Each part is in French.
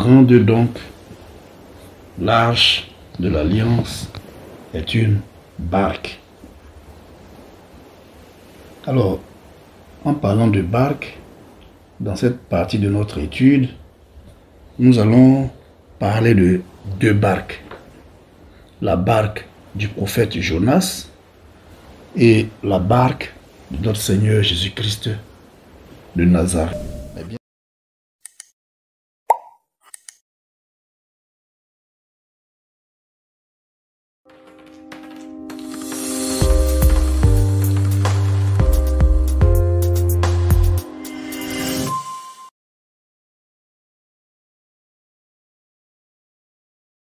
apprendre donc, l'arche de l'alliance est une barque. Alors, en parlant de barque, dans cette partie de notre étude, nous allons parler de deux barques. La barque du prophète Jonas et la barque de notre Seigneur Jésus-Christ de Nazareth.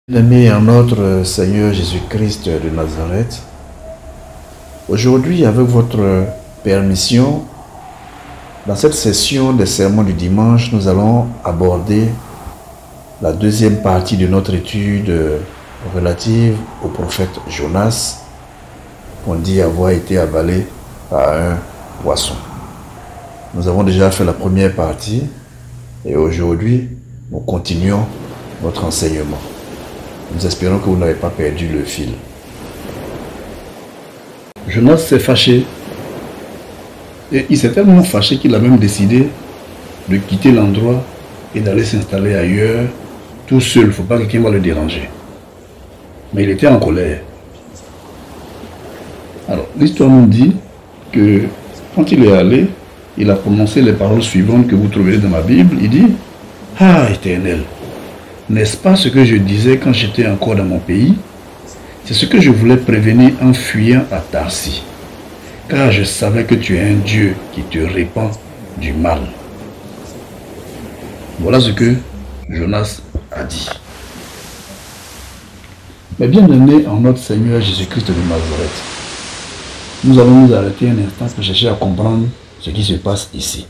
Bien-aimés en notre Seigneur Jésus-Christ de Nazareth, aujourd'hui, avec votre permission, dans cette session des sermons du dimanche, nous allons aborder la deuxième partie de notre étude relative au prophète Jonas, qu'on dit avoir été avalé par un poisson. Nous avons déjà fait la première partie et aujourd'hui, nous continuons notre enseignement. Nous espérons que vous n'avez pas perdu le fil. Jonas s'est fâché. Et il s'est tellement fâché qu'il a même décidé de quitter l'endroit et d'aller s'installer ailleurs, tout seul. Il ne faut pas que quelqu'un va le déranger. Mais il était en colère. Alors, l'histoire nous dit que quand il est allé, il a prononcé les paroles suivantes que vous trouverez dans ma Bible. Il dit, « Ah, Éternel, n'est-ce pas ce que je disais quand j'étais encore dans mon pays? C'est ce que je voulais prévenir en fuyant à Tarsis, car je savais que tu es un Dieu qui te répand du mal. » Voilà ce que Jonas a dit. Mais bien aimé en notre Seigneur Jésus-Christ de Nazareth, nous allons nous arrêter un instant pour chercher à comprendre ce qui se passe ici.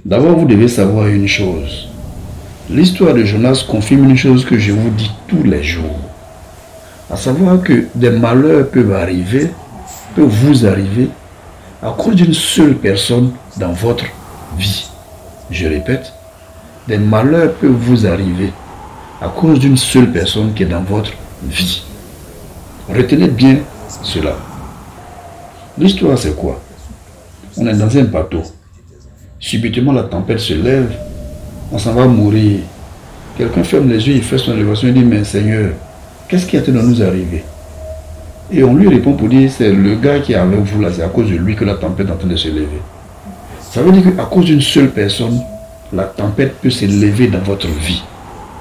D'abord, vous devez savoir une chose. L'histoire de Jonas confirme une chose que je vous dis tous les jours. À savoir que des malheurs peuvent vous arriver à cause d'une seule personne dans votre vie. Je répète, des malheurs peuvent vous arriver à cause d'une seule personne qui est dans votre vie. Retenez bien cela. L'histoire c'est quoi? On est dans un bateau. Subitement la tempête se lève. On s'en va mourir. Quelqu'un ferme les yeux, il fait son élévation, il dit, mais Seigneur, qu'est-ce qui est en train de nous arriver? Et on lui répond pour dire, c'est le gars qui est avec vous là, c'est à cause de lui que la tempête est en train de se lever. Ça veut dire qu'à cause d'une seule personne, la tempête peut se lever dans votre vie.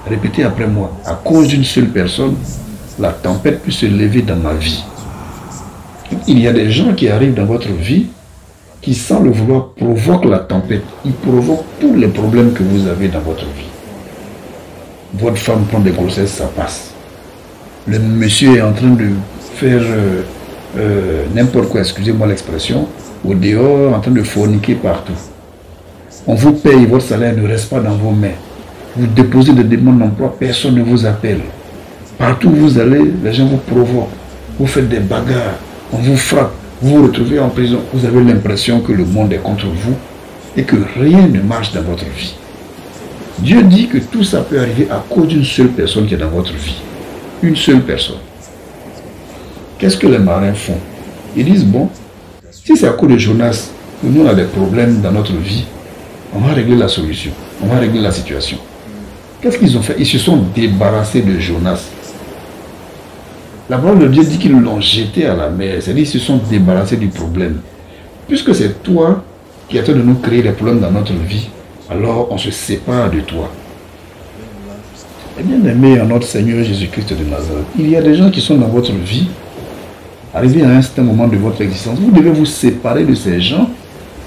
Répétez après moi, à cause d'une seule personne, la tempête peut se lever dans ma vie. Il y a des gens qui arrivent dans votre vie, qui sans le vouloir provoquent la tempête. Ils provoquent tous les problèmes que vous avez dans votre vie. Votre femme prend des grossesses, ça passe. Le monsieur est en train de faire n'importe quoi, excusez-moi l'expression, au dehors, en train de forniquer partout. On vous paye, votre salaire ne reste pas dans vos mains. Vous déposez des demandes d'emploi, personne ne vous appelle. Partout où vous allez, les gens vous provoquent. Vous faites des bagarres, on vous frappe. Vous vous retrouvez en prison, vous avez l'impression que le monde est contre vous et que rien ne marche dans votre vie. Dieu dit que tout ça peut arriver à cause d'une seule personne qui est dans votre vie. Une seule personne. Qu'est-ce que les marins font? Ils disent, bon, si c'est à cause de Jonas que nous on a des problèmes dans notre vie, on va régler la solution, on va régler la situation. Qu'est-ce qu'ils ont fait? Ils se sont débarrassés de Jonas. La parole de Dieu dit qu'ils l'ont jeté à la mer, c'est-à-dire qu'ils se sont débarrassés du problème. Puisque c'est toi qui es en train de nous créer des problèmes dans notre vie, alors on se sépare de toi. Et bien aimé en notre Seigneur Jésus-Christ de Nazareth, il y a des gens qui sont dans votre vie, arrivés à un certain moment de votre existence, vous devez vous séparer de ces gens,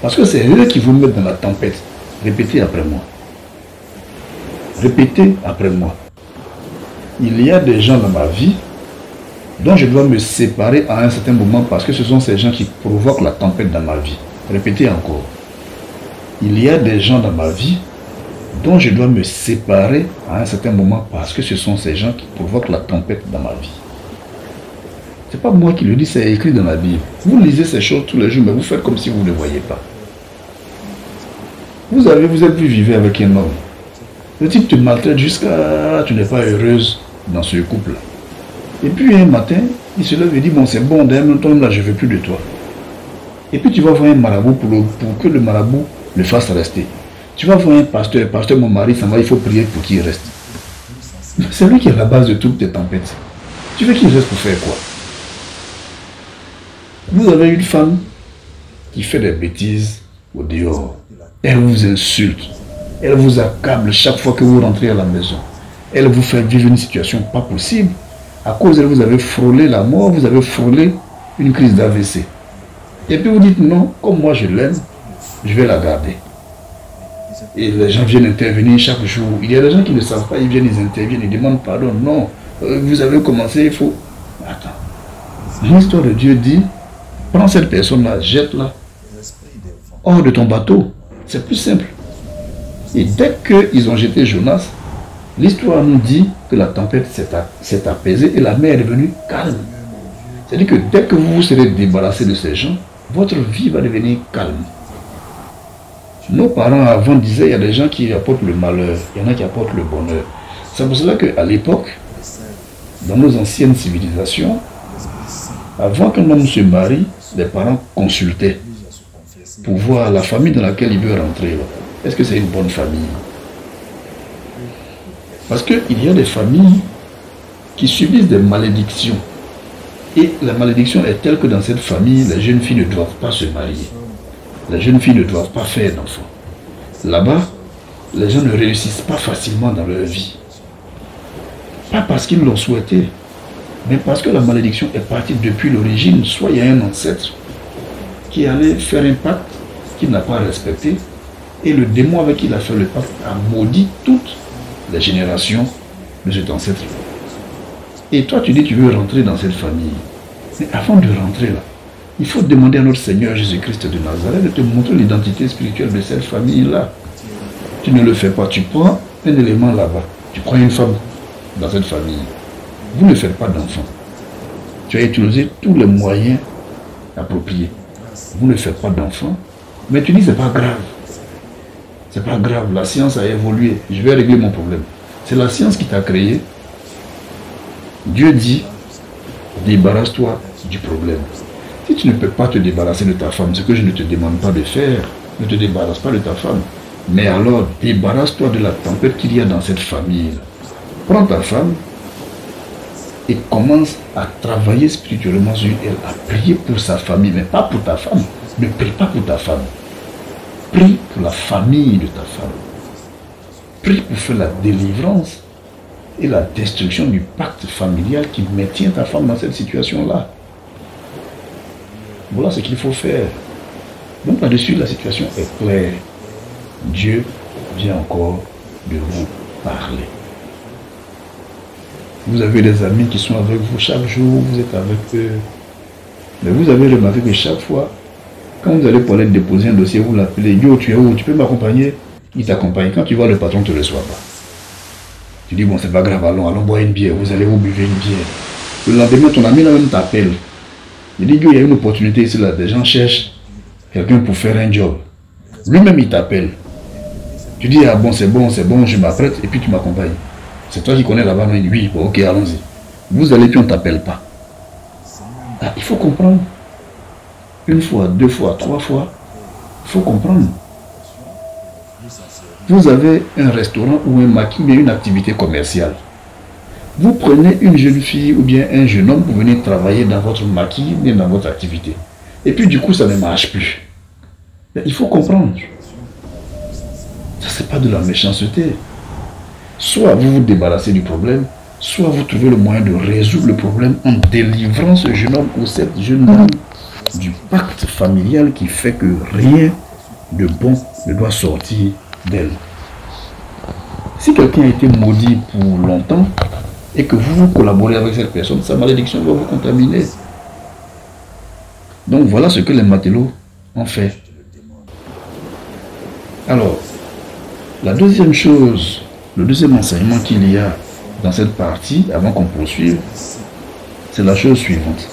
parce que c'est eux qui vous mettent dans la tempête. Répétez après moi. Répétez après moi. Il y a des gens dans ma vie dont je dois me séparer à un certain moment parce que ce sont ces gens qui provoquent la tempête dans ma vie. Répétez encore. Il y a des gens dans ma vie dont je dois me séparer à un certain moment parce que ce sont ces gens qui provoquent la tempête dans ma vie. Ce n'est pas moi qui le dis, c'est écrit dans la Bible. Vous lisez ces choses tous les jours, mais vous faites comme si vous ne voyez pas. Vous êtes vu vivre avec un homme. Le type te maltraite jusqu'à tu n'es pas heureuse dans ce couple-là. Et puis un matin, il se lève et dit, bon c'est bon, d'un même temps là, je ne veux plus de toi. Et puis tu vas voir un marabout pour que le marabout le fasse rester. Tu vas voir un pasteur, mon mari s'en va, il faut prier pour qu'il reste. C'est lui qui est à la base de toutes tes tempêtes. Tu veux qu'il reste pour faire quoi? Vous avez une femme qui fait des bêtises au dehors. Elle vous insulte. Elle vous accable chaque fois que vous rentrez à la maison. Elle vous fait vivre une situation pas possible. À cause d'elle, vous avez frôlé la mort, vous avez frôlé une crise d'AVC. Et puis vous dites non, comme moi je l'aime, je vais la garder. Et les gens viennent intervenir chaque jour. Il y a des gens qui ne savent pas, ils viennent, ils interviennent, ils demandent pardon. Non, vous avez commencé, il faut... Attends. L'histoire de Dieu dit, prends cette personne-là, jette-la hors de ton bateau. C'est plus simple. Et dès qu'ils ont jeté Jonas, l'histoire nous dit que la tempête s'est apaisée et la mer est devenue calme. C'est-à-dire que dès que vous vous serez débarrassé de ces gens, votre vie va devenir calme. Nos parents avant disaient il y a des gens qui apportent le malheur, il y en a qui apportent le bonheur. C'est pour cela qu'à l'époque, dans nos anciennes civilisations, avant qu'un homme se marie, les parents consultaient pour voir la famille dans laquelle il veut rentrer. Est-ce que c'est une bonne famille? Parce qu'il y a des familles qui subissent des malédictions. Et la malédiction est telle que dans cette famille, les jeunes filles ne doivent pas se marier. Les jeunes filles ne doivent pas faire d'enfants. Là-bas, les gens ne réussissent pas facilement dans leur vie. Pas parce qu'ils l'ont souhaité, mais parce que la malédiction est partie depuis l'origine. Soit il y a un ancêtre qui allait faire un pacte qu'il n'a pas respecté, et le démon avec qui il a fait le pacte a maudit toutes les générations de cet ancêtre. Et toi, tu dis que tu veux rentrer dans cette famille. Mais avant de rentrer là, il faut demander à notre Seigneur Jésus-Christ de Nazareth de te montrer l'identité spirituelle de cette famille-là. Tu ne le fais pas. Tu prends un élément là-bas. Tu prends une femme dans cette famille. Vous ne faites pas d'enfant. Tu as utilisé tous les moyens appropriés. Vous ne faites pas d'enfant. Mais tu dis c'est pas grave. C'est pas grave. La science a évolué. Je vais régler mon problème. C'est la science qui t'a créé. Dieu dit, débarrasse-toi du problème. Si tu ne peux pas te débarrasser de ta femme, ce que je ne te demande pas de faire, ne te débarrasse pas de ta femme. Mais alors, débarrasse-toi de la tempête qu'il y a dans cette famille. Prends ta femme et commence à travailler spirituellement sur elle, à prier pour sa famille, mais pas pour ta femme. Ne prie pas pour ta femme. Prie pour la famille de ta femme. Prie pour faire la délivrance et la destruction du pacte familial qui maintient ta femme dans cette situation-là. Voilà ce qu'il faut faire. Donc là-dessus, la situation est claire. Dieu vient encore de vous parler. Vous avez des amis qui sont avec vous chaque jour, vous êtes avec eux. Mais vous avez remarqué que chaque fois, quand vous allez pour aller déposer un dossier, vous l'appelez, yo, tu es où? Tu peux m'accompagner? Il t'accompagne. Quand tu vois le patron ne te reçoit pas. Tu dis, bon, c'est pas grave, allons boire une bière. Vous allez vous buvez une bière. Le lendemain, ton ami là même t'appelle. Il dit, il y a une opportunité ici, là. Des gens cherchent quelqu'un pour faire un job. Lui-même, il t'appelle. Tu dis, ah bon, je m'apprête, et puis tu m'accompagnes. C'est toi qui connais là-bas, il dit, oui, bon, ok, allons-y. Vous allez, puis on ne t'appelle pas. Ah, il faut comprendre. Une fois, deux fois, trois fois, il faut comprendre. Vous avez un restaurant ou un maquis, ou une activité commerciale. Vous prenez une jeune fille ou bien un jeune homme pour venir travailler dans votre maquis ou bien dans votre activité. Et puis du coup, ça ne marche plus. Mais il faut comprendre. Ça, ce n'est pas de la méchanceté. Soit vous vous débarrassez du problème, soit vous trouvez le moyen de résoudre le problème en délivrant ce jeune homme ou cette jeune dame du pacte familial qui fait que rien de bon ne doit sortir d'elle. Si quelqu'un a été maudit pour longtemps et que vous collaborez avec cette personne, sa malédiction va vous contaminer. Donc voilà ce que les matelots ont fait. Alors, la deuxième chose, le deuxième enseignement qu'il y a dans cette partie, avant qu'on poursuive, c'est la chose suivante.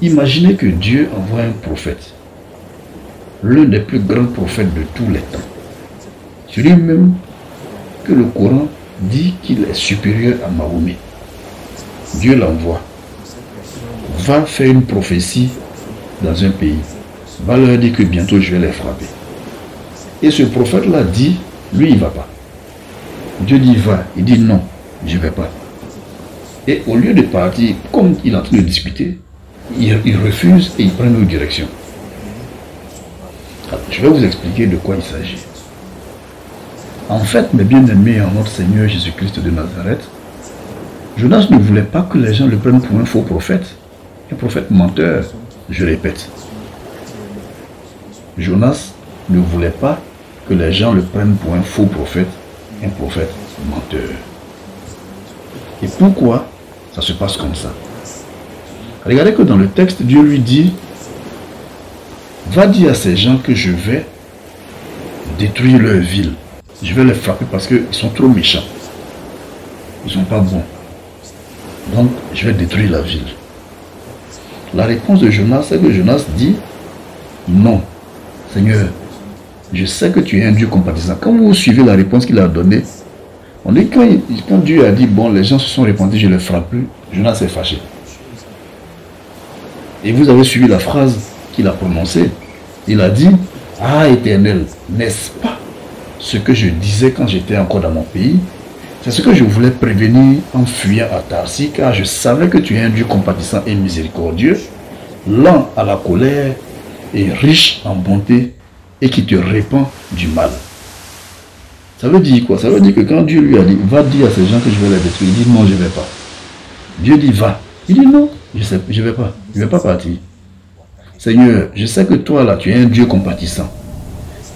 Imaginez que Dieu envoie un prophète, l'un des plus grands prophètes de tous les temps. Tu dis même que le Coran dit qu'il est supérieur à Mahomet. Dieu l'envoie. Va faire une prophétie dans un pays. Va leur dire que bientôt je vais les frapper. Et ce prophète-là dit, lui il ne va pas. Dieu dit va, il dit non, je ne vais pas. Et au lieu de partir, comme il est en train de discuter, il refuse et il prend une autre direction. Alors, je vais vous expliquer de quoi il s'agit. En fait, mes bien-aimés en notre Seigneur Jésus-Christ de Nazareth, Jonas ne voulait pas que les gens le prennent pour un faux prophète, un prophète menteur, je répète. Jonas ne voulait pas que les gens le prennent pour un faux prophète, un prophète menteur. Et pourquoi ça se passe comme ça? Regardez que dans le texte, Dieu lui dit, va dire à ces gens que je vais détruire leur ville. Je vais les frapper parce qu'ils sont trop méchants. Ils ne sont pas bons. Donc, je vais détruire la ville. La réponse de Jonas, c'est que Jonas dit, non, Seigneur, je sais que tu es un Dieu compatissant. Quand vous suivez la réponse qu'il a donnée, on dit quand Dieu a dit, bon, les gens se sont répandus, je ne les frappe plus, Jonas s'est fâché. Et vous avez suivi la phrase qu'il a prononcée. Il a dit, ah Éternel, n'est-ce pas ce que je disais quand j'étais encore dans mon pays? C'est ce que je voulais prévenir en fuyant à Tarsis, car je savais que tu es un Dieu compatissant et miséricordieux, lent à la colère et riche en bonté, et qui te répand du mal. Ça veut dire quoi? Ça veut dire que quand Dieu lui a dit, va dire à ces gens que je vais les détruire, il dit non, je ne vais pas. Dieu dit va. Il dit non, je ne vais pas. Je ne vais pas partir. Seigneur, je sais que toi là, tu es un Dieu compatissant.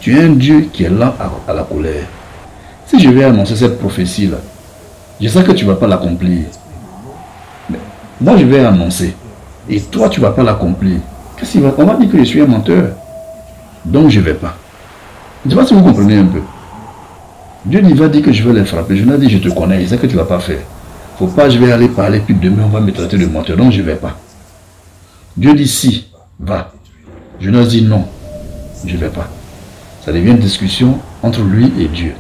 Tu es un Dieu qui est lent à la colère. Si je vais annoncer cette prophétie-là, je sais que tu ne vas pas l'accomplir. Mais moi, je vais annoncer. Et toi, tu ne vas pas l'accomplir. Qu'est-ce qu'il va? On va dire que je suis un menteur. Donc, je ne vais pas. Je ne sais pas si vous comprenez un peu. Dieu il va dire que je vais les frapper. Je lui ai dit, je te connais, je sais que tu ne vas pas faire. Il ne faut pas, je vais aller parler, puis demain, on va me traiter de menteur. Donc, je ne vais pas. Dieu dit, si, va. Je lui ai dit, non, je ne vais pas. Ça devient une discussion entre lui et Dieu.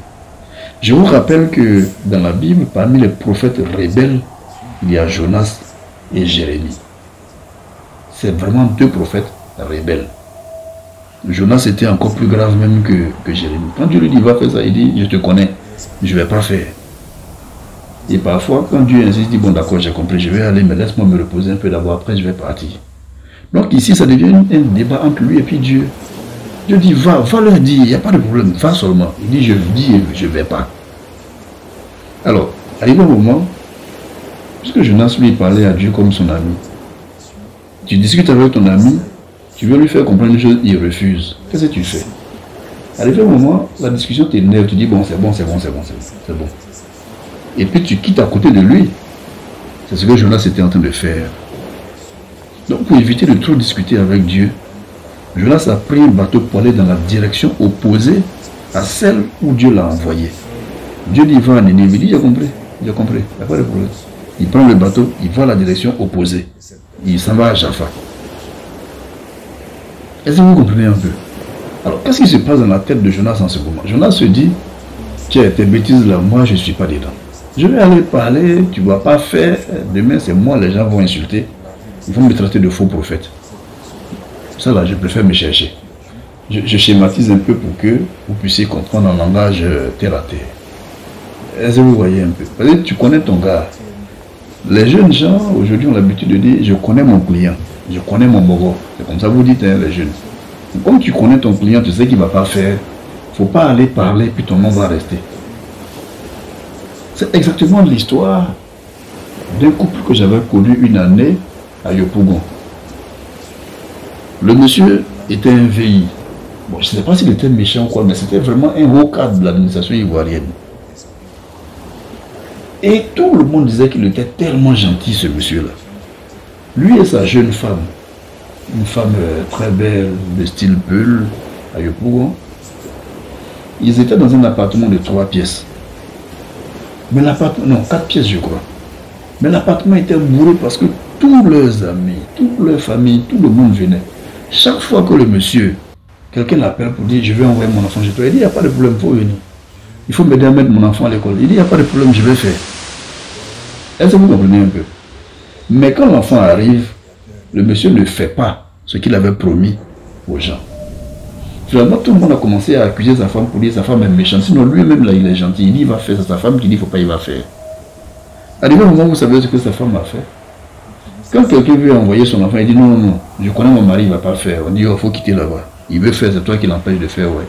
Je vous rappelle que dans la Bible, parmi les prophètes rebelles, il y a Jonas et Jérémie. C'est vraiment deux prophètes rebelles. Jonas était encore plus grave même que Jérémie. Quand Dieu lui dit va faire ça, il dit je te connais, je ne vais pas faire. Et parfois quand Dieu insiste, il dit bon d'accord, j'ai compris, je vais aller, mais laisse-moi me reposer un peu d'abord, après je vais partir. Donc ici ça devient un débat entre lui et puis Dieu. Dieu dit va leur dire, il n'y a pas de problème, va seulement. Il dit je ne vais pas. Alors, arrivé au moment, puisque Jonas lui parlait à Dieu comme son ami, tu discutes avec ton ami, tu veux lui faire comprendre une chose, il refuse. Qu'est-ce que tu fais? Arrivé au moment, la discussion t'énerve, tu dis bon, c'est bon. Et puis tu quittes à côté de lui. C'est ce que Jonas était en train de faire. Donc pour éviter de trop discuter avec Dieu, Jonas a pris un bateau pour aller dans la direction opposée à celle où Dieu l'a envoyé. Dieu dit va à Nénéve, il dit j'ai compris, il n'y a pas de problème. Il prend le bateau, il va à la direction opposée. Il s'en va à Jaffa. Est-ce que vous comprenez un peu? Alors, qu'est-ce qui se passe dans la tête de Jonas en ce moment? Jonas se dit, tiens, tes bêtises là, moi je ne suis pas dedans. Je vais aller parler, tu ne vas pas faire, demain c'est moi, les gens vont insulter, ils vont me traiter de faux prophète. Ça là, je préfère me chercher. Je schématise un peu pour que vous puissiez comprendre en langage terre à terre. Est-ce que vous voyez un peu? Peut-être tu connais ton gars. Les jeunes gens, aujourd'hui, ont l'habitude de dire, je connais mon client, je connais mon bogo. C'est comme ça que vous dites, hein, les jeunes. Comme tu connais ton client, tu sais qu'il ne va pas faire, il ne faut pas aller parler, puis ton nom va rester. C'est exactement l'histoire d'un couple que j'avais connu une année à Yopougon. Le monsieur était un VI. Bon, je ne sais pas s'il était méchant ou quoi, mais c'était vraiment un haut cadre de l'administration ivoirienne. Et tout le monde disait qu'il était tellement gentil, ce monsieur-là. Lui et sa jeune femme, une femme très belle, de style Peul, à Yopougon, ils étaient dans un appartement de 3 pièces. Mais l'appartement, non, 4 pièces je crois. Mais l'appartement était bourré parce que tous leurs amis, toute leur famille, tout le monde venait. Chaque fois que le monsieur, quelqu'un l'appelle pour dire je vais envoyer mon enfant chez toi, il dit il n'y a pas de problème, il faut venir. il faut m'aider à mettre mon enfant à l'école. Il dit, il n'y a pas de problème, je vais faire. Est-ce que vous comprenez un peu? Mais quand l'enfant arrive, le monsieur ne fait pas ce qu'il avait promis aux gens. Finalement, tout le monde a commencé à accuser sa femme pour dire que sa femme est méchante. Sinon, lui-même, là, il est gentil. Il dit, il va faire. C'est sa femme qui dit, il ne faut pas, il va faire. Arrivé au moment où vous savez ce que sa femme a fait. Quand quelqu'un veut envoyer son enfant, il dit, non, non, non, je connais mon mari, il ne va pas faire. On dit, oh, il faut quitter là-bas. Il veut faire, c'est toi qui l'empêche de faire, ouais.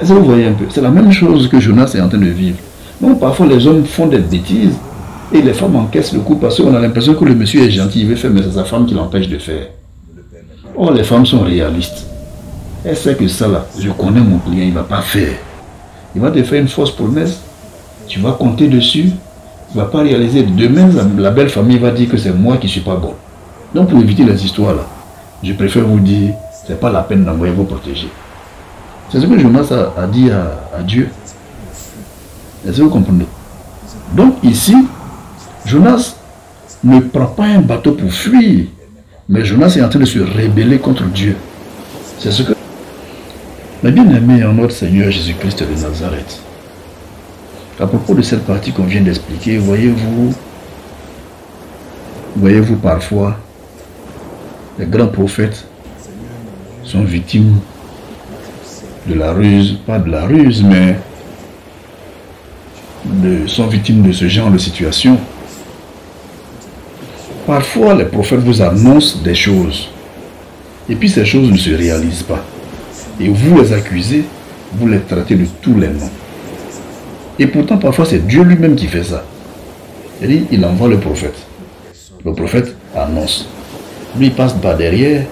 Est-ce que vous voyez un peu? C'est la même chose que Jonas est en train de vivre. Donc, parfois, les hommes font des bêtises et les femmes encaissent le coup parce qu'on a l'impression que le monsieur est gentil, il veut faire, mais c'est sa femme qui l'empêche de faire. Or, les femmes sont réalistes. Elle sait que ça là, je connais mon client, il ne va pas faire. Il va te faire une fausse promesse, tu vas compter dessus, il ne va pas réaliser. Demain, la belle famille va dire que c'est moi qui ne suis pas bon. Donc pour éviter les histoires là, je préfère vous dire, ce n'est pas la peine d'envoyer vous protéger. C'est ce que Jonas a dit à Dieu. Est-ce que vous comprenez? Donc ici, Jonas ne prend pas un bateau pour fuir, mais Jonas est en train de se rebeller contre Dieu. C'est ce que... Mais bien aimé en notre Seigneur Jésus-Christ de Nazareth, à propos de cette partie qu'on vient d'expliquer, voyez-vous parfois, les grands prophètes sont victimes de la ruse, pas de la ruse, mais sont victimes de ce genre de situation. Parfois, les prophètes vous annoncent des choses, et puis ces choses ne se réalisent pas. Et vous les accusez, vous les traitez de tous les noms. Et pourtant, parfois, c'est Dieu lui-même qui fait ça. Il envoie le prophète. Le prophète annonce. Lui, il passe par derrière,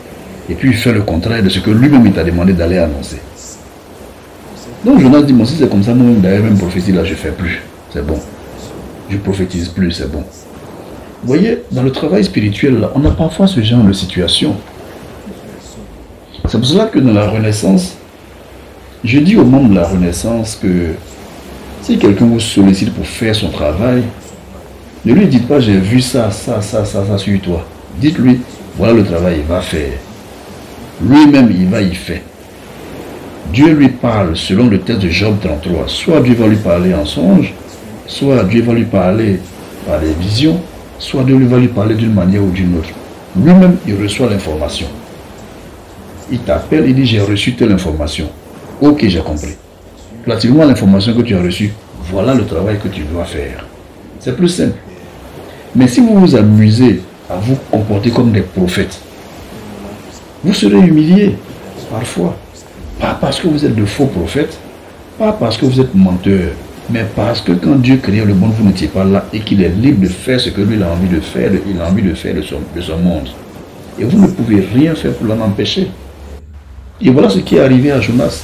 et puis il fait le contraire de ce que lui-même il t'a demandé d'aller annoncer. Donc Jonas dit, moi si c'est comme ça, moi-même d'ailleurs, même prophétie là, je ne fais plus. C'est bon. Je prophétise plus, c'est bon. Vous voyez, dans le travail spirituel, là, on a parfois ce genre de situation. C'est pour cela que dans la Renaissance, je dis aux membres de la Renaissance que si quelqu'un vous sollicite pour faire son travail, ne lui dites pas j'ai vu ça sur toi. Dites-lui, voilà le travail, il va faire. Lui-même, il va y faire. Dieu lui parle selon le texte de Job 33. Soit Dieu va lui parler en songe, soit Dieu va lui parler par des visions, soit Dieu va lui parler d'une manière ou d'une autre. Lui-même, il reçoit l'information. Il t'appelle, il dit j'ai reçu telle information. Ok, j'ai compris. Relativement à l'information que tu as reçue, voilà le travail que tu dois faire. C'est plus simple. Mais si vous vous amusez à vous comporter comme des prophètes, vous serez humiliés parfois. Pas parce que vous êtes de faux prophètes, pas parce que vous êtes menteurs, mais parce que quand Dieu crée le monde, vous n'étiez pas là et qu'il est libre de faire ce que lui il a envie de faire, il a envie de faire de son monde. Et vous ne pouvez rien faire pour l'en empêcher. Et voilà ce qui est arrivé à Jonas.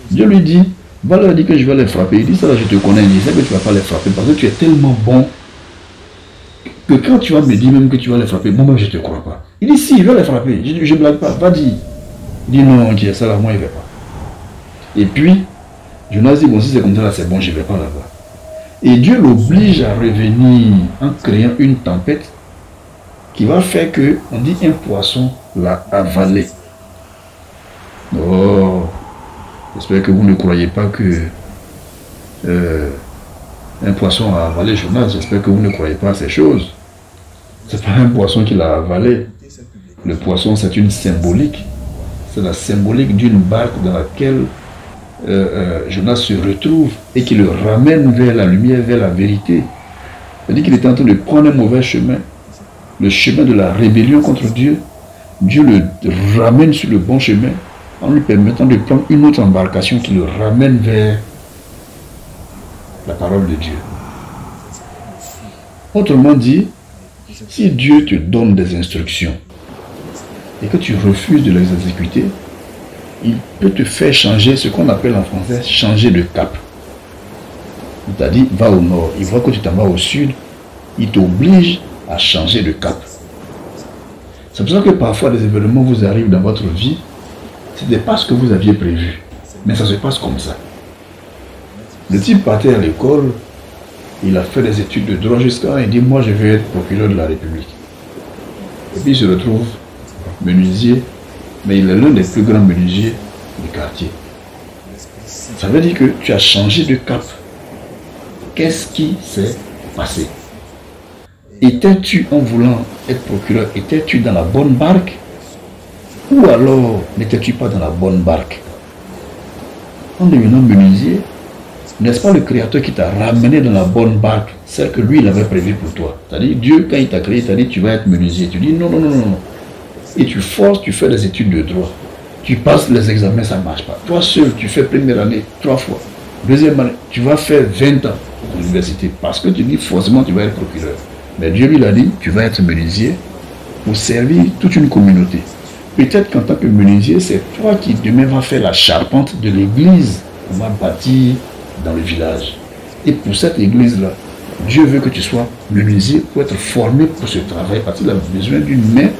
Dieu lui dit, va leur dire que je vais les frapper. Il dit, ça là, je te connais. Il dit, que tu ne vas pas les frapper parce que tu es tellement bon que quand tu vas me dire même que tu vas les frapper, moi-même je ne te crois pas. Il dit, si, je vais les frapper. Je ne blague pas, va dire. Il dit, non, ok, ça là, moi, il ne va pas. Et puis, Jonas dit, bon, si c'est comme ça, là, c'est bon, je ne vais pas là-bas. Et Dieu l'oblige à revenir en créant une tempête qui va faire que, on dit, un poisson l'a avalé. Oh, j'espère que vous ne croyez pas que un poisson a avalé Jonas. J'espère que vous ne croyez pas à ces choses. Ce n'est pas un poisson qui l'a avalé. Le poisson, c'est une symbolique. C'est la symbolique d'une barque dans laquelle Jonas se retrouve et qui le ramène vers la lumière, vers la vérité. C'est-à-dire qu'il était en train de prendre un mauvais chemin, le chemin de la rébellion contre Dieu. Dieu le ramène sur le bon chemin en lui permettant de prendre une autre embarcation qui le ramène vers la parole de Dieu. Autrement dit, si Dieu te donne des instructions et que tu refuses de les exécuter, il peut te faire changer ce qu'on appelle en français changer de cap. Il t'a dit va au nord, il voit que tu t'en vas au sud, il t'oblige à changer de cap. C'est pour ça que parfois des événements vous arrivent dans votre vie, ce n'est pas ce que vous aviez prévu, mais ça se passe comme ça. Le type partait à l'école, il a fait des études de droit jusqu'à il dit moi je vais être procureur de la République. Et puis il se retrouve menuisier, mais il est l'un des plus grands menuisiers du quartier. Ça veut dire que tu as changé de cap. Qu'est-ce qui s'est passé? Étais-tu, en voulant être procureur, étais-tu dans la bonne barque? Ou alors n'étais-tu pas dans la bonne barque? En devenant menuisier, n'est-ce pas le Créateur qui t'a ramené dans la bonne barque, celle que lui il avait prévue pour toi? C'est-à-dire, Dieu, quand il t'a créé, il t'a dit tu vas être menuisier. Tu dis non, non, non, non, non. Et tu forces, tu fais des études de droit. Tu passes les examens, ça ne marche pas. Toi seul, tu fais première année 3 fois. Deuxième année, tu vas faire 20 ans à l'université parce que tu dis forcément tu vas être procureur. Mais Dieu lui a dit, tu vas être menuisier pour servir toute une communauté. Peut-être qu'en tant que menuisier, c'est toi qui demain vas faire la charpente de l'église qu'on va bâtir dans le village. Et pour cette église-là, Dieu veut que tu sois menuisier pour être formé pour ce travail parce qu'il a besoin d'une main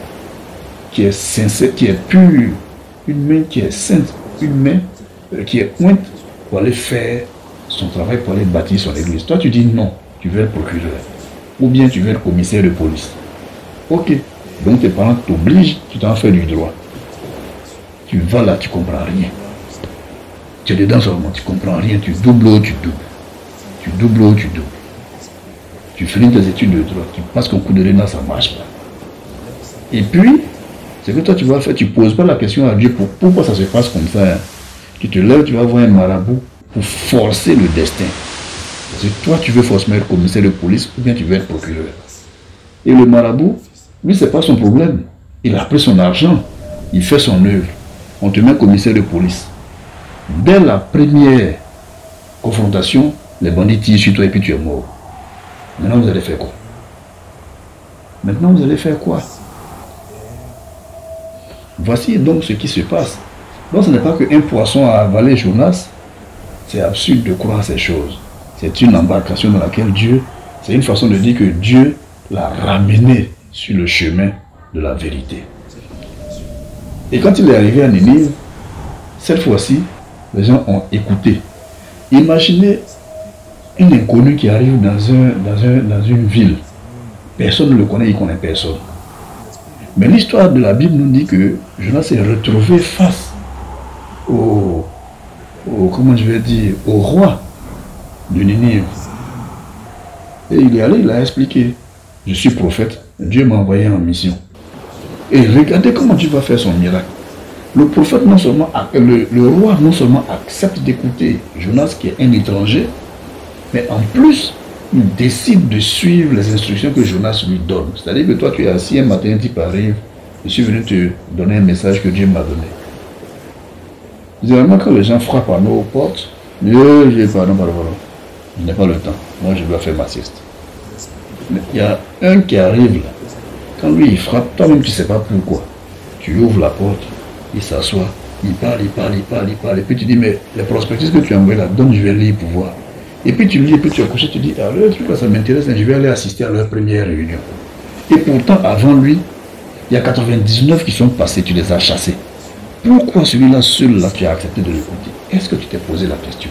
qui est sincère, qui est pure, une main qui est sainte, une main qui est ointe pour aller faire son travail, pour aller bâtir son église. Toi, tu dis non, tu veux être procureur. Ou bien tu veux être commissaire de police. Ok. Donc tes parents t'obligent, tu t'en fais du droit. Tu vas là, tu comprends rien. Tu es dedans seulement, tu comprends rien, tu doubles ou tu doubles. Tu doubles ou tu doubles. Tu finis tes études de droit, tu passes ton coup de l'ENA, ça ne marche pas. Et puis, ce que toi tu vas faire, tu ne poses pas la question à Dieu pourquoi ça se passe comme ça. Hein. Tu te lèves, tu vas voir un marabout pour forcer le destin. Parce que toi tu veux forcément être commissaire de police ou bien tu veux être procureur. Et le marabout, lui, ce n'est pas son problème. Il a pris son argent, il fait son œuvre. On te met commissaire de police. Dès la première confrontation, les bandits tirent sur toi et puis tu es mort. Maintenant, vous allez faire quoi? Maintenant, vous allez faire quoi? Voici donc ce qui se passe. Donc, ce n'est pas qu'un poisson a avalé Jonas. C'est absurde de croire ces choses. C'est une embarcation dans laquelle Dieu, c'est une façon de dire que Dieu l'a ramené sur le chemin de la vérité. Et quand il est arrivé à Ninive, cette fois-ci, les gens ont écouté. Imaginez une inconnue qui arrive dans une ville. Personne ne le connaît, il ne connaît personne. Mais l'histoire de la Bible nous dit que Jonas s'est retrouvé face comment je vais dire, au roi de Ninive. Et il est allé, il a expliqué. Je suis prophète, Dieu m'a envoyé en mission. Et regardez comment Dieu va faire son miracle. Le prophète, non seulement, le roi non seulement accepte d'écouter Jonas qui est un étranger, mais en plus, il décide de suivre les instructions que Jonas lui donne. C'est-à-dire que toi, tu es assis un matin, un type arrive, je suis venu te donner un message que Dieu m'a donné. Généralement, quand les gens frappent à nos portes, pardon, je n'ai pas le temps. Moi, je dois faire ma sieste. Mais il y a un qui arrive là. Quand lui, il frappe, toi-même, tu ne sais pas pourquoi. Tu ouvres la porte, il s'assoit, il parle. Et puis tu dis, mais les prospectus que tu as envoyés là, donne, je vais lire pour voir. Et puis tu lis, et puis tu as couché, tu dis, ah, le truc là, ça m'intéresse, je vais aller assister à leur première réunion. Et pourtant, avant lui, il y a 99 qui sont passés, tu les as chassés. Pourquoi celui-là, seul là, tu as accepté de l'écouter? Est-ce que tu t'es posé la question?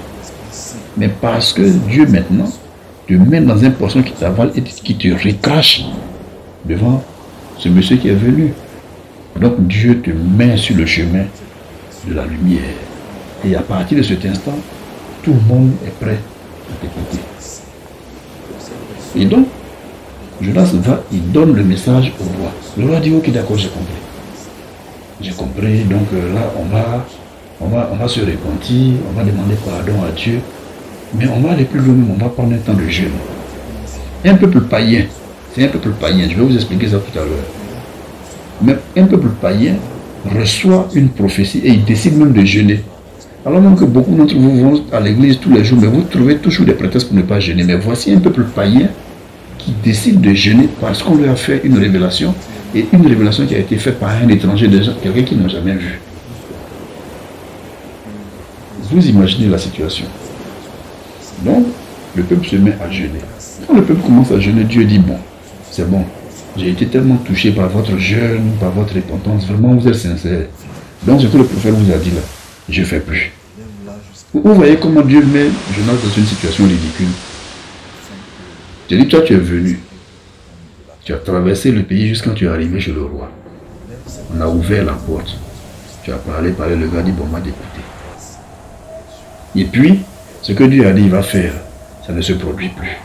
Mais parce que Dieu maintenant te met dans un poisson qui t'avale et qui te recrache devant ce monsieur qui est venu. Donc Dieu te met sur le chemin de la lumière. Et à partir de cet instant, tout le monde est prêt à t'écouter. Et donc, Jonas va, il donne le message au roi. Le roi dit, ok, d'accord, j'ai compris. J'ai compris, donc là, on va se repentir, on va demander pardon à Dieu, mais on va aller plus loin, on va prendre un temps de jeûne. Un peuple païen, c'est un peuple païen, je vais vous expliquer ça tout à l'heure. Mais un peuple païen reçoit une prophétie et il décide même de jeûner. Alors même que beaucoup d'entre vous vont à l'église tous les jours, mais vous trouvez toujours des prétextes pour ne pas jeûner. Mais voici un peuple païen qui décide de jeûner parce qu'on lui a fait une révélation, et une révélation qui a été faite par un étranger, quelqu'un qui n'a jamais vu. Vous imaginez la situation. Donc, le peuple se met à jeûner. Quand le peuple commence à jeûner, Dieu dit, bon, c'est bon, j'ai été tellement touché par votre jeûne, par votre repentance, vraiment vous êtes sincère. Donc ce que le prophète vous a dit là, je ne fais plus. Vous voyez comment Dieu met Jonas dans une situation ridicule. J'ai dit, toi tu es venu. Tu as traversé le pays jusqu'à quand tu es arrivé chez le roi. On a ouvert la porte. Tu as parlé, le gars dit, bon, m'a d'écouter. Et puis, ce que Dieu a dit il va faire, ça ne se produit plus.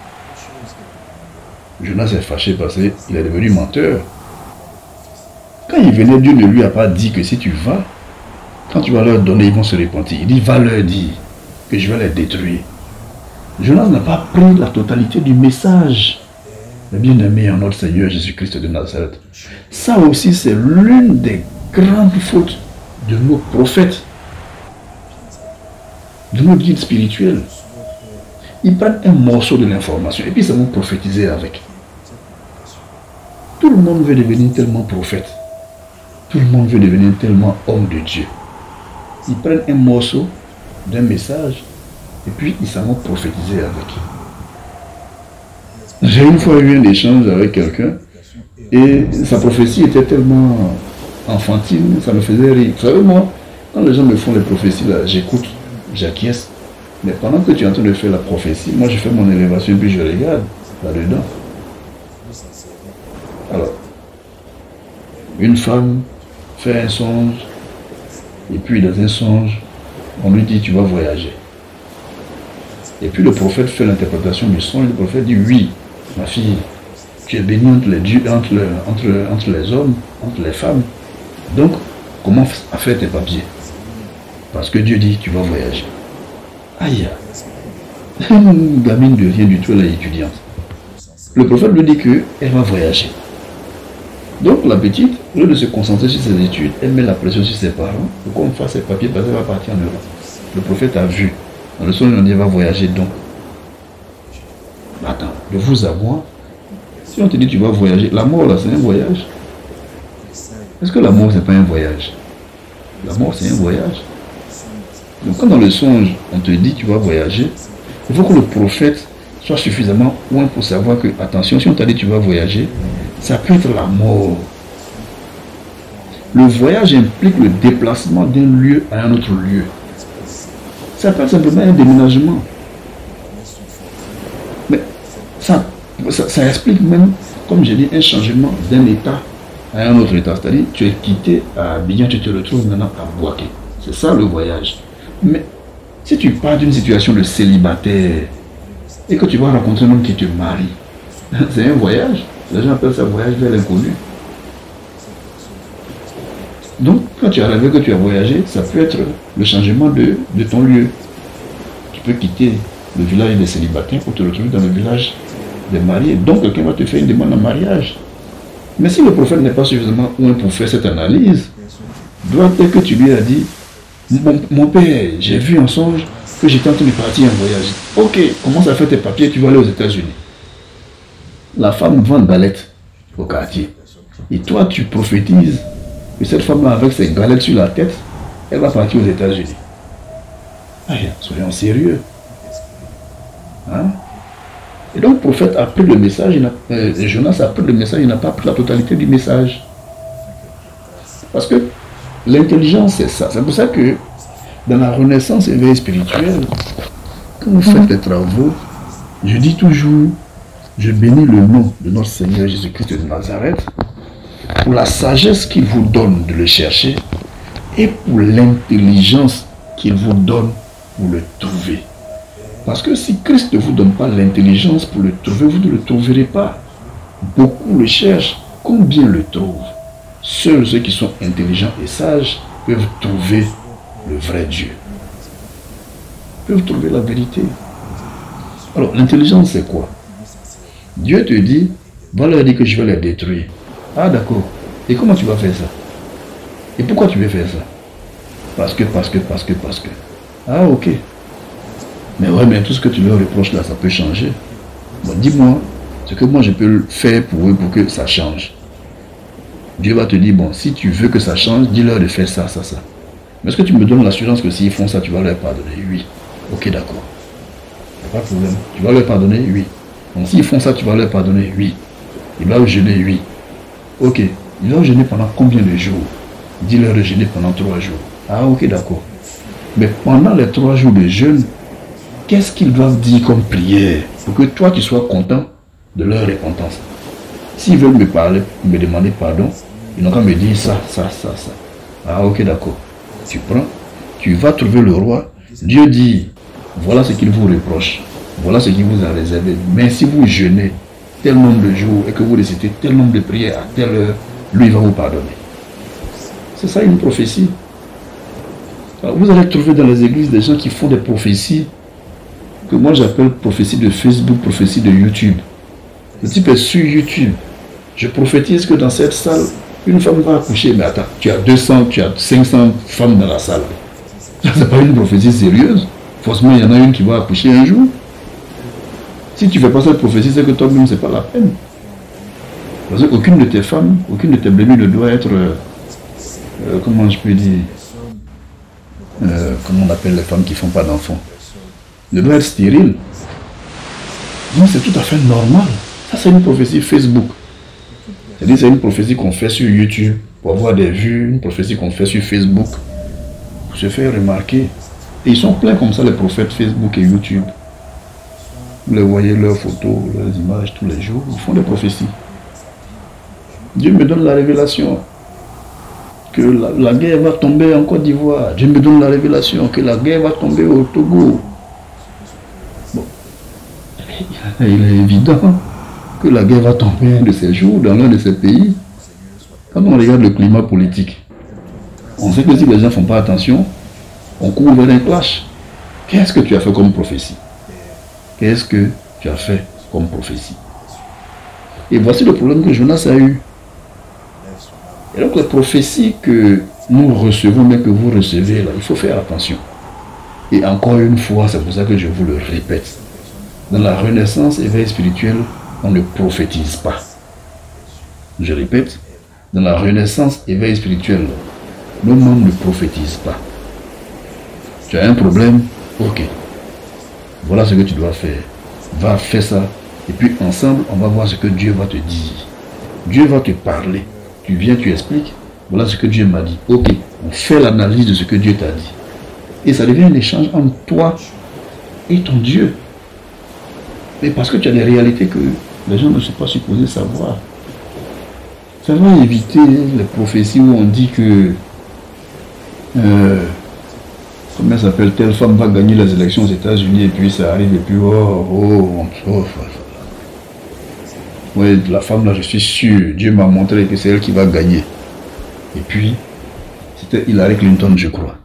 Jonas est fâché parce qu'il est devenu menteur. Quand il venait, Dieu ne lui a pas dit que si tu vas, quand tu vas leur donner, ils vont se repentir. Il dit, va leur dire que je vais les détruire. Jonas n'a pas pris la totalité du message. Mais bien aimé en notre Seigneur Jésus-Christ de Nazareth. Ça aussi, c'est l'une des grandes fautes de nos prophètes, de nos guides spirituels. Ils prennent un morceau de l'information et puis ils vont prophétiser avec. Tout le monde veut devenir tellement prophète. Tout le monde veut devenir tellement homme de Dieu. Ils prennent un morceau d'un message et puis ils s'en vont prophétiser avec. J'ai une fois eu un échange avec quelqu'un et sa prophétie était tellement enfantine, ça me faisait rire. Vous savez, moi, quand les gens me font les prophéties, là, j'écoute, j'acquiesce. Mais pendant que tu es en train de faire la prophétie, moi je fais mon élévation et puis je regarde là-dedans. Alors, une femme fait un songe et puis dans un songe, on lui dit tu vas voyager. Et puis le prophète fait l'interprétation du songe, le prophète dit oui, ma fille, tu es bénie entre les dieux, entre les hommes, entre les femmes. Donc, comment à faire tes papiers? Parce que Dieu dit tu vas voyager. Aïe, une gamine de rien du tout, elle est étudiante. Le prophète lui dit qu'elle va voyager. Donc la petite, au lieu de se concentrer sur ses études, elle met la pression sur ses parents pour qu'on fasse ses papiers parce qu'elle va partir en Europe. Le prophète a vu. Dans le songe, on dit elle va voyager donc. Attends, de vous à moi, si on te dit tu vas voyager, la mort là c'est un voyage. Est-ce que la mort c'est pas un voyage? La mort c'est un voyage. Donc quand dans le songe on te dit tu vas voyager, il faut que le prophète soit suffisamment loin pour savoir que, attention, si on t'a dit tu vas voyager, ça peut être la mort. Le voyage implique le déplacement d'un lieu à un autre lieu. Ça peut être simplement un déménagement. Mais ça explique même, comme j'ai dit, un changement d'un état à un autre état. C'est-à-dire, tu es quitté à Abidjan, tu te retrouves maintenant à Boaké. C'est ça le voyage. Mais si tu pars d'une situation de célibataire et que tu vas rencontrer un homme qui te marie, c'est un voyage. Les gens appellent ça voyage vers l'inconnu. Donc, quand tu as rêvé que tu as voyagé, ça peut être le changement de ton lieu. Tu peux quitter le village des célibataires pour te retrouver dans le village des mariés. Donc, quelqu'un va te faire une demande en mariage. Mais si le prophète n'est pas suffisamment loin pour faire cette analyse, doit-être que tu lui as dit, mon père, j'ai vu en songe que j'étais en train de partir en voyage. Ok, commence à faire tes papiers, tu vas aller aux États-Unis. La femme vend galette au quartier. Et toi, tu prophétises que cette femme-là, avec ses galettes sur la tête, elle va partir aux États-Unis. Soyons sérieux. Hein? Et donc, le prophète a pris le message, Jonas a pris le message, il n'a pas pris la totalité du message. Parce que l'intelligence, c'est ça. C'est pour ça que dans la renaissance éveil spirituelle, quand vous faites les travaux, je dis toujours, je bénis le nom de notre Seigneur Jésus-Christ de Nazareth pour la sagesse qu'il vous donne de le chercher et pour l'intelligence qu'il vous donne pour le trouver. Parce que si Christ ne vous donne pas l'intelligence pour le trouver, vous ne le trouverez pas. Beaucoup le cherchent, combien le trouvent? Seuls ceux qui sont intelligents et sages peuvent trouver le vrai Dieu. Peuvent trouver la vérité. Alors, l'intelligence, c'est quoi? Dieu te dit, va leur dire que je vais les détruire. Ah, d'accord. Et comment tu vas faire ça? Et pourquoi tu veux faire ça? Parce que. Ah, ok. Mais ouais, mais tout ce que tu leur reproches là, ça peut changer. Bon, dis-moi ce que moi je peux faire pour eux pour que ça change. Dieu va te dire, bon, si tu veux que ça change, dis-leur de faire ça, ça, ça. Mais est-ce que tu me donnes l'assurance que s'ils font ça, tu vas leur pardonner? Oui. Ok, d'accord. Pas de problème. Tu vas leur pardonner? Oui. Donc s'ils font ça, tu vas leur pardonner? Oui. Ils doivent jeûner? Oui. Ok. Ils doivent jeûner pendant combien de jours? Dis-leur de jeûner pendant 3 jours. Ah, ok, d'accord. Mais pendant les 3 jours de jeûne, qu'est-ce qu'ils doivent dire comme prière pour que toi tu sois content de leur repentance? S'ils veulent me parler, me demander pardon, ils n'ont qu'à me dire ça, ça, ça, ça. Ah ok, d'accord. Tu prends, tu vas trouver le roi. Dieu dit Voilà ce qu'il vous reproche. Voilà ce qu'il vous a réservé. Mais si vous jeûnez tel nombre de jours et que vous récitez tel nombre de prières à telle heure, lui va vous pardonner. C'est ça une prophétie. Alors, vous allez trouver dans les églises des gens qui font des prophéties que moi j'appelle prophétie de Facebook, prophétie de YouTube. Le type est sur YouTube. Je prophétise que dans cette salle, une femme va accoucher. Mais attends, tu as 200, tu as 500 femmes dans la salle. Ça, c'est pas une prophétie sérieuse. Forcément, il y en a une qui va accoucher un jour. Si tu ne fais pas cette prophétie, c'est que toi-même, ce n'est pas la peine. Parce qu'aucune de tes femmes, aucune de tes bébés ne doit être, comment je peux dire, comment on appelle les femmes qui ne font pas d'enfants, ne doit être stérile. Donc c'est tout à fait normal. Ça, c'est une prophétie Facebook. C'est-à-dire, c'est une prophétie qu'on fait sur YouTube pour avoir des vues, une prophétie qu'on fait sur Facebook pour se faire remarquer. Et ils sont pleins comme ça, les prophètes Facebook et YouTube. Vous les voyez, leurs photos, leurs images tous les jours, ils font des prophéties. Dieu me donne la révélation que la guerre va tomber en Côte d'Ivoire. Dieu me donne la révélation que la guerre va tomber au Togo. Bon. Il est évident que la guerre va tomber un de ces jours dans l'un de ces pays. Quand on regarde le climat politique, on sait que si les gens ne font pas attention, on court vers un clash. Qu'est-ce que tu as fait comme prophétie? Qu'est-ce que tu as fait comme prophétie? Et voici le problème que Jonas a eu. Et donc les prophéties que nous recevons, mais que vous recevez là, il faut faire attention. Et encore une fois, c'est pour ça que je vous le répète. Dans la renaissance éveil spirituel, on ne prophétise pas. Je répète, dans la renaissance éveil spirituel, nos membres ne prophétisent pas. Tu as un problème? Ok. Voilà ce que tu dois faire. Va faire ça. Et puis ensemble, on va voir ce que Dieu va te dire. Dieu va te parler. Tu viens, tu expliques. Voilà ce que Dieu m'a dit. Ok, on fait l'analyse de ce que Dieu t'a dit. Et ça devient un échange entre toi et ton Dieu. Mais parce que tu as des réalités que les gens ne sont pas supposés savoir. Ça va éviter les prophéties où on dit que comment elle s'appelle, telle femme va gagner les élections aux États-Unis et puis ça arrive et puis oui, la femme là, je suis sûr, Dieu m'a montré que c'est elle qui va gagner. Et puis, c'était Hillary Clinton, je crois.